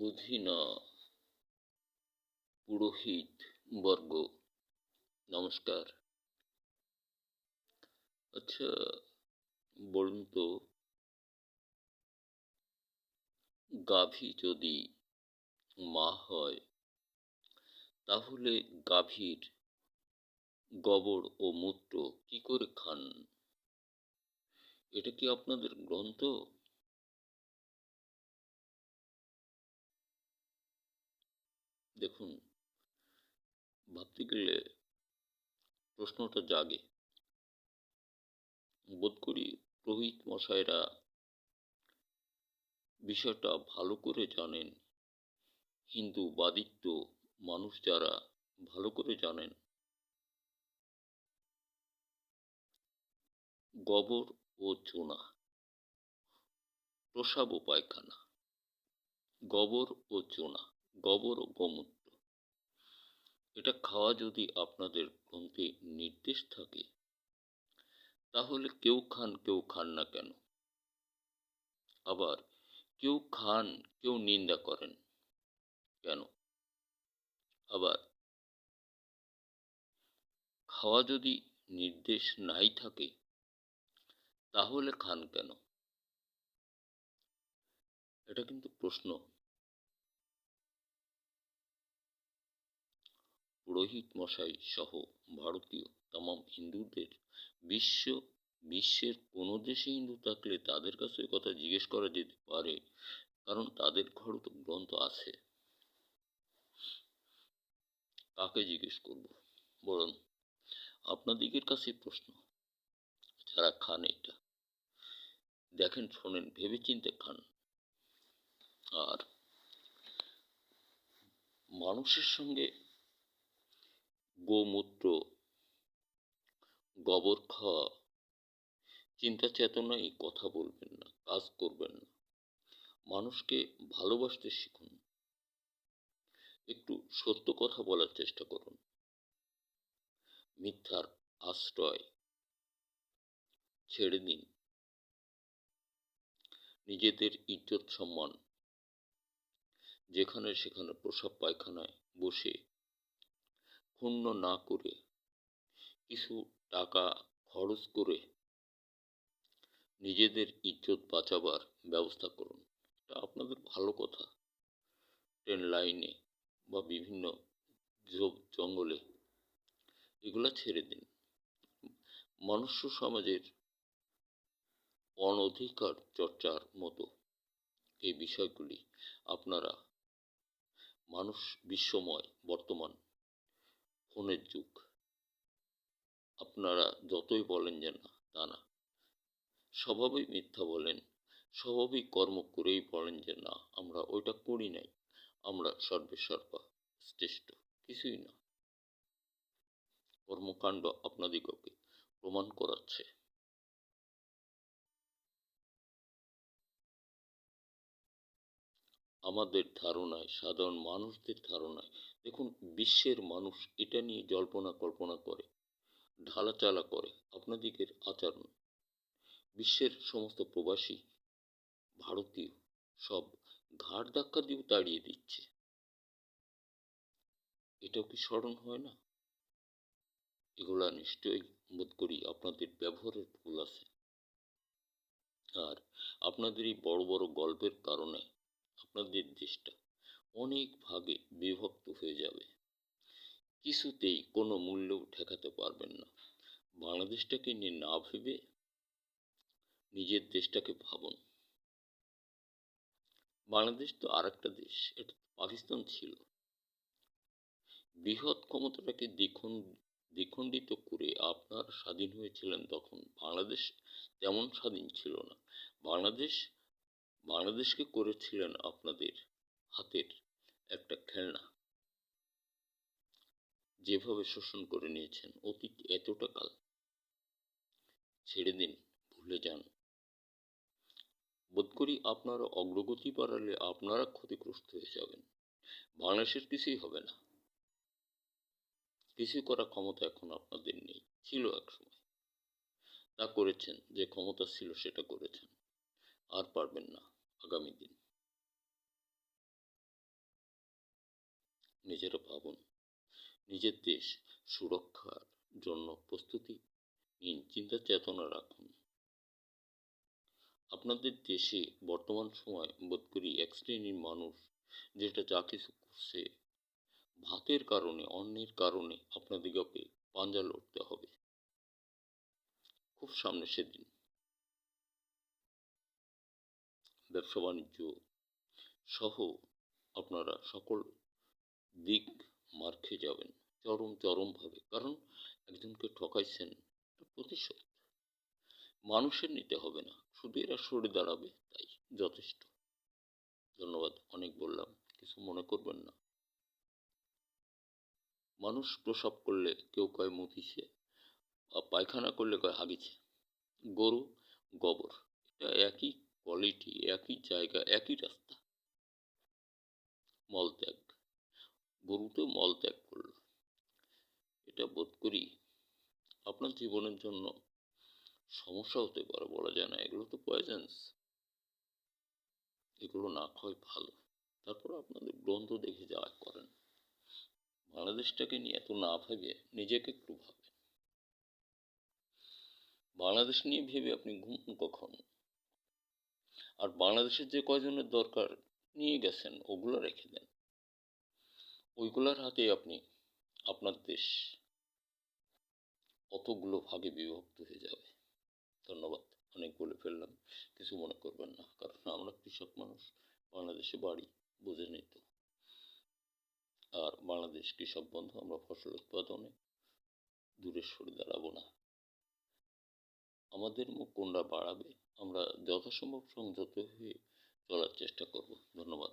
বুঝি না পুরোহিত বর্গ, নমস্কার। আচ্ছা, বলুন তো, গাভী যদি মা হয় তাহলে গাভীর গোবর ও মূত্র কি করে খান? এটা কি আপনাদের গ্রন্থ? দেখুন, ভাবতে গেলে প্রশ্নটা জাগে। বোধ করি পুরোহিত মশাইরা বিষয়টা ভালো করে জানেন। হিন্দু বাদিত্ব মানুষ যারা ভালো করে জানেন, গোবর ও চুনা, প্রসাব ও পায়খানা, গোবর ও চুনা, গোবর ও গোমূত্র, এটা খাওয়া যদি আপনাদের গ্রন্থে নির্দেশ থাকে, তাহলে কেউ খান কেউ খান না কেন? আবার কেউ খান, কেউ নিন্দা করেন কেন? আবার খাওয়া যদি নির্দেশ নাই থাকে, তাহলে খান কেন? এটা কিন্তু প্রশ্ন। পুরোহিত মশাই সহ ভারতীয় তামাম হিন্দুদের বিশ্বের কোনো দেশে হিন্দু থাকলে তাদের কাছে কথা জিজ্ঞেস করা যেতে পারে, কারণ তাদের ঘরে তো গ্রন্থ আছে। কাকে জিজ্ঞেস করব বলুন? আপনাদিগের কাছে প্রশ্ন, যারা খান এটা দেখেন, শোনেন, ভেবেচিন্তে খান। আর মানুষের সঙ্গে গোমূত্র, গোবর খাওয়া চিন্তা চেতনায় কথা বলবেন না, কাজ করবেন না। মানুষকে ভালোবাসতে শিখুন। একটু সত্য কথা বলার চেষ্টা করুন। মিথ্যার আশ্রয় ছেড়ে দিন। নিজেদের ইজ্জত সম্মান যেখানে সেখানে প্রসাব পায়খানায় বসে ক্ষুণ্ণ না করে, কিছু টাকা খরচ করে নিজেদের ইজ্জত বাঁচাবার ব্যবস্থা করুন। এটা আপনাদের ভালো কথা। ট্রেন লাইনে বা বিভিন্ন জঙ্গলে এগুলা ছেড়ে দিন। মনুষ্য সমাজের অনধিকার চর্চার মতো এই বিষয়গুলি আপনারা, মানুষ বিশ্বময় বর্তমান ফোনের যুগ, আপনারা যতই বলেন যে না, তা না, স্বভাবেই মিথ্যা বলেন, স্বভাবেই কর্ম করেই বলেন যে না, আমরা ওইটা করি নাই, আমরা সর্বেসর্বা শ্রেষ্ঠ। কিছুই না, কর্মকাণ্ড আপনাদিগকে প্রমাণ করাচ্ছে। আমাদের ধারণায়, সাধারণ মানুষদের ধারণায়, দেখুন, বিশ্বের মানুষ এটা নিয়ে জল্পনা কল্পনা করে, ঢালাচালা করে আপনাদিগের আচরণ। বিশ্বের সমস্ত প্রবাসী ভারতীয় সব ঘাড় ধাক্কা দিয়েও তাড়িয়ে দিচ্ছে। এটাও কি স্মরণ হয় না? এগুলা নিশ্চয়ই বোধ করি আপনাদের ব্যবহারের ভুল আছে। আর আপনাদের এই বড় বড় গল্পের কারণে আপনাদের দেশটা অনেক ভাগে বিভক্ত হয়ে যাবে। কিছুতেই কোনো মূল্যেও ঠেকাতে পারবেন না। বাংলাদেশটাকে নিয়ে না ভেবে নিজের দেশটাকে ভাবুন। বাংলাদেশ তো আর একটা দেশ, এটা পাকিস্তান ছিল। বৃহৎ ক্ষমতাটাকে দ্বিখণ্ডিত করে আপনার স্বাধীন হয়েছিলেন, তখন বাংলাদেশ তেমন স্বাধীন ছিল না। বাংলাদেশ বাংলাদেশকে করেছিলেন আপনাদের হাতের একটা খেলনা। যেভাবে শোষণ করে নিয়েছেন অতীত এতটা কাল, ছেড়ে দিন, ভুলে যান। বোধ করি আপনারা অগ্রগতি বাড়ালে আপনারা ক্ষতিগ্রস্ত হয়ে যাবেন, বাংলাদেশের কিছুই হবে না। কিছু করার ক্ষমতা এখন আপনাদের নেই, ছিল একসময়, তা করেছেন, যে ক্ষমতা ছিল সেটা করেছেন, আর পারবেন না আগামী দিন। নিজেরা ভাবুন, নিজের দেশ সুরক্ষার জন্য প্রস্তুতি নিন, চিন্তা চেতনা রাখুন। আপনাদের দেশে বর্তমান সময় বোধ করি এক শ্রেণীর মানুষ যেটা যা কিছু করছে ভাতের কারণে, অন্যের কারণে আপনাদিগকে পাঞ্জা লড়তে হবে। খুব সামনে সেদিন ব্যবসা বাণিজ্য সহ আপনারা সকল দিক মার খেয়ে যাবেন চরমভাবে। কারণ একজনকে ঠকাইছেন, এটা প্রতিশোধ মানুষের নিতে হবে না, শুধু এরা সরে দাঁড়াবে, তাই যথেষ্ট। ধন্যবাদ, অনেক বললাম, কিছু মনে করবেন না। মানুষ প্রসব করলে কেউ কয় মুতিছে, আর পায়খানা করলে কয় হাগিছে। গরু গোবর, এটা একই কোয়ালিটি, একই জায়গা, একই রাস্তা। মলত্যাগ, গরুতেও মলত্যাগ করলো, এটা বোধ করি আপনার জীবনের জন্য সমস্যা হতে পারে, বলা যায় না। এগুলো তো পয়জনস, এগুলো না খাওয়াই ভালো। তারপর আপনাদের গ্রন্থ দেখে যা করেন। বাংলাদেশটাকে নিয়ে এত না ভেবে নিজেকে একটু ভাবেন। বাংলাদেশ নিয়ে ভেবে আপনি ঘুমুন কখন? আর বাংলাদেশের যে কয়জনের দরকার নিয়ে গেছেন ওগুলো রেখে দেন, ওইগুলার হাতে আপনি আপনার দেশ কতগুলো ভাগে বিভক্ত হয়ে যাবে। ধন্যবাদ, অনেক বলে ফেললাম, কিছু মনে করবেন না। কারণ আমরা কৃষক মানুষ, বাংলাদেশে বাড়ি, বোঝেনই তো। আর বাংলাদেশ কৃষক বন্ধু, আমরা ফসল উৎপাদনে দূরে সরে দাঁড়াবো না। আমাদের মুখ কোনটা বাড়াবে, আমরা যথাসম্ভব সংযত হয়ে চলার চেষ্টা করব। ধন্যবাদ।